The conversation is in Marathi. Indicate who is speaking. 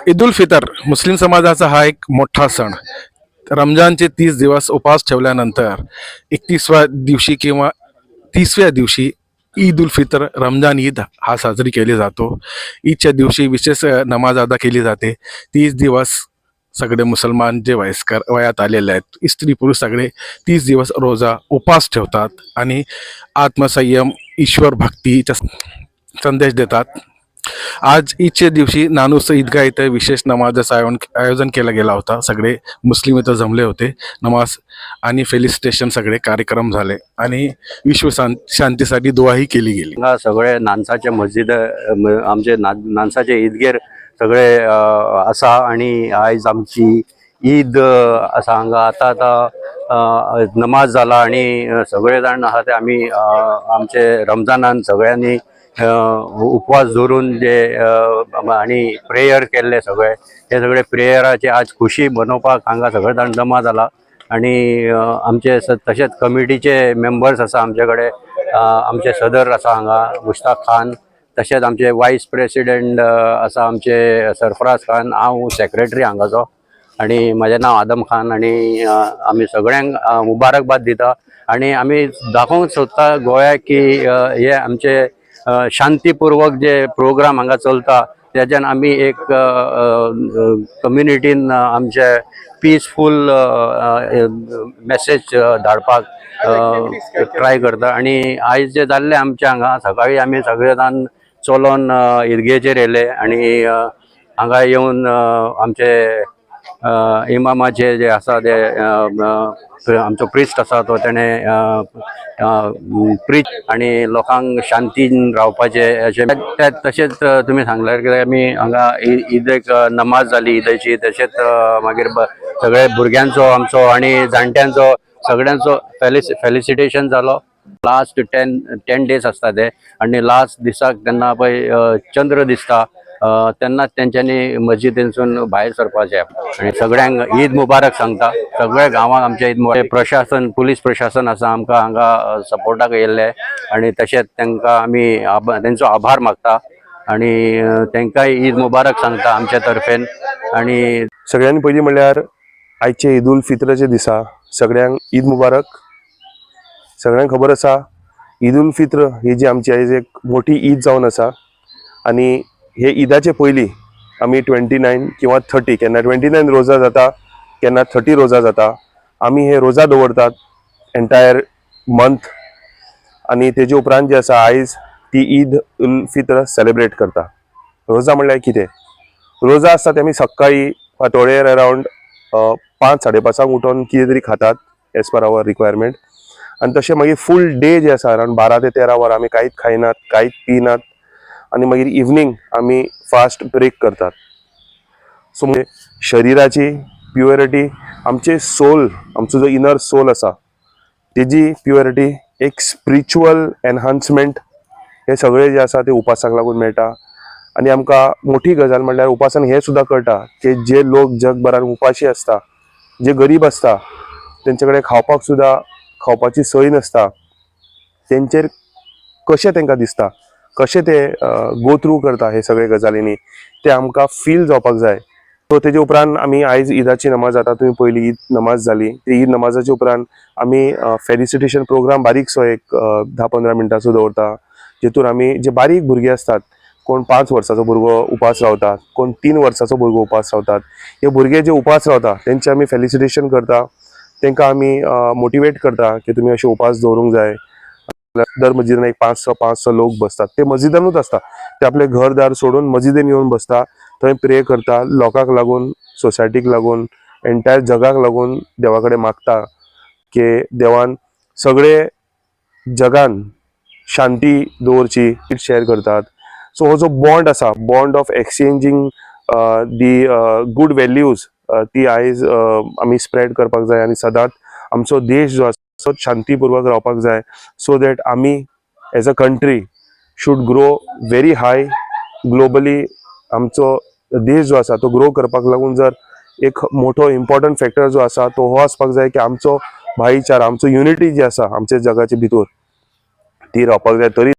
Speaker 1: ईद उल फितर मुस्लिम समाजाचा हा एक मोठा सण. रमजानचे 30 दिवस उपवास ठेवल्यानंतर 31व्या दिवशी किंवा 30व्या दिवशी ईद उल फितर रमजान ईद हा साजरी केली जातो. ईदच्या दिवशी विशेष नमाज अदा केली जाते. 30 दिवस सगळे मुसलमान जे वयस्कर वयात आलेले आहेत, स्त्री पुरुष सगळे 30 दिवस रोजा उपवास ठेवतात आणि आत्मसंयम, ईश्वर भक्तीचा संदेश देतात. आज ईदच्या दिवशी नानूस ईदगाह इथे विशेष नमाजाचं आयोजन केला गेला होता. सगळे मुस्लिम इथं जमले होते. नमाज आणि फेलिसिटेशन सगळे कार्यक्रम झाले आणि विश्व शांतीसाठी दुआही केली गेली.
Speaker 2: हांगा सगळे नानसाचे मस्जिद आमचे नानसाचे ईदगेर सगळे आसा आणि आयज आमची ईद आसा. हांगा आतां नमाज जाला आणि सगळे जाण आहा ते आमी आमचे रमजानान सगळ्यांनी उपवास धरून जे आणि प्रेयर केल्ले सगळे हे सगळे प्रेयराचे आज खुशी मनोवपाक हांगा सगळे जाण जमा जाला. आणि आमचे तशेंच कमिटीचे मेंबर्स आसा आमचे कडेन. आमचे सदर आसा हांगा मुश्ताक खान, तशेंच आमचे वायस प्रेसिडेंट आसा आमचे सरफराज खान, हांव सेक्रेटरी हांगाचो आणि म्हजें नांव आदम खान. आणि आमी सगळ्यांक मुबारकबाद दिता आणि आमी दाखोवंक सोदता गोंयाक की हे आमचे शांतीपूर्वक जे प्रोग्राम हांगा चलता त्याच्यान आमी एक कम्युनिटीन आमचे पीसफूल मेसेज धाडपाक ट्राय करता. आणि आयज जे जाल्ले आमचे हांगा सकाळी आमी सगळे जाण चलोन ईदगेचेर येयले आणि हांगा येवन आमचे इमामाचे जे आसा ते आमचो प्रिस्ट आसा तो तेणें प्रीच आणि लोकांक शांतीन रावपाचे अशें तशेंच तुमी सांगल्यार कित्याक आमी हांगा ईदेक नमाज जाली ईदेची. तशेंच मागीर सगळे भुरग्यांचो आमचो आणि जाणट्यांचो सगळ्यांचो फेलिसिटेशन जालो. लास्ट 10 डेज आसता ते आणि लास्ट दिसाक तेन्ना पळय चंद्र दिसता तेन्ना तेंच्यांनी मस्जिदींसून भायर सरपाचें आणि सगळ्यांक ईद मुबारक सांगता. सगळ्या गांवांक आमच्या ईद मुबारक. प्रशासन पुलीस प्रशासन आसा आमकां हांगा सपोर्टाक येयल्ले आणि तशेंच तांकां आमी तेंचो आभार मागता आणि तांकांय ईद मुबारक सांगता आमच्या तर्फेन. आणि
Speaker 3: सगळ्यांनी पयलीं म्हणल्यार आयचे ईद उल फित्रचे दिसा सगळ्यांक ईद मुबारक. सगळ्यांक खबर आसा ईद उल फित्र ही जी आमची आयज एक मोठी ईद जावन आसा आणि हे ईदाचे पयलीं आमी 29 किंवा 30 केन्ना 29 रोजा जाता केन्ना 30 रोजा जाता. आमी हे रोजा दवरतात एंटायर मंथ आणि तेजे उपरांत जे आसा आयज ती ईद उल फित्र सेलिब्रेट करता. रोजा म्हणल्यार कितें? रोजा आसता ते आमी सकाळी फांतोडेर अरावंड 5-5:30 उठोन कितें तरी खातात एज पर आवर रिक्वायरमेंट आणि तशें मागीर फूल डे जे आसा अरावंड 12 ते 13 वरां आमी कांयच खायनात, कांयच पिनात आणि मागीर इवनिंग आमी फास्ट ब्रेक करतात. सो शरिराची प्युरिटी, आमचे सोल, आमचो जो इनर सोल आसा तेजी प्युरिटी, एक स्पिरिच्युअल एनहान्समेंट हे सगळे जे आसा ते उपासाक लागून मेळटा. आणि आमकां मोठी गजाल म्हणल्यार उपासान हे सुद्दां कळटा की जे लोक जगभरान उपाशी आसता, जे गरीब आसता, तेंचे कडेन खावपाक सुद्दां खावपाची सोय नासता, तेंचेर कशें तांकां दिसता, कशें ते गो थ्रू करता हे सगळे गजालींनी ते आमकां फील जावपाक जाय. सो तेजे उपरांत आमी आयज ईदाची नमाज जाता. तुमी पयली ईद नमाज जाली, ती ईद नमाजाचे उपरांत आमी फेलिसिटेशन प्रोग्राम बारीकसो एक 10-15 मिनटांचो दवरता. जेतून आमी जे बारीक भुरगे आसतात, कोण 5 वर्साचो भुरगो उपास रावतात, कोण 3 वर्साचो भुरगो उपास रावतात, हे भुरगे जे उपास रावता तेंचे आमी फेलिसिटेशन करता. तांकां आमी मोटिवेट करता की तुमी अशे उपास दवरूंक जाय. दर मस्जिदान एक 500 लोक बसतात. ते मस्जिदानूच आसता, ते आपले घरदार सोडून मस्जिदेन येवन बसता, थंय प्रे करता, लोकांक लागून, सोसायटीक लागून, एंटायर जगाक लागून देवा कडेन मागता की देवान सगळे जगान शांती दवरची, शेअर करतात. सो हो जो बॉन्ड आसा, bond of exchanging the good values, ती आयज आमी स्प्रेड करपाक जाय आणि सदांच आमचो देश जो आसा शांतीपूर्वक रावपाक जाय. सो दॅट आमी as a country should grow very high globally. आमचो देश जो आसा तो ग्रो करपाक लागून जर एक मोठो इम्पॉर्टंट फॅक्टर जो आसा तो हो आसपाक जाय की आमचो भाईचारा, आमचो युनिटी जी आसा आमच्या जगाचे भितर ती रावपाक जाय. तरी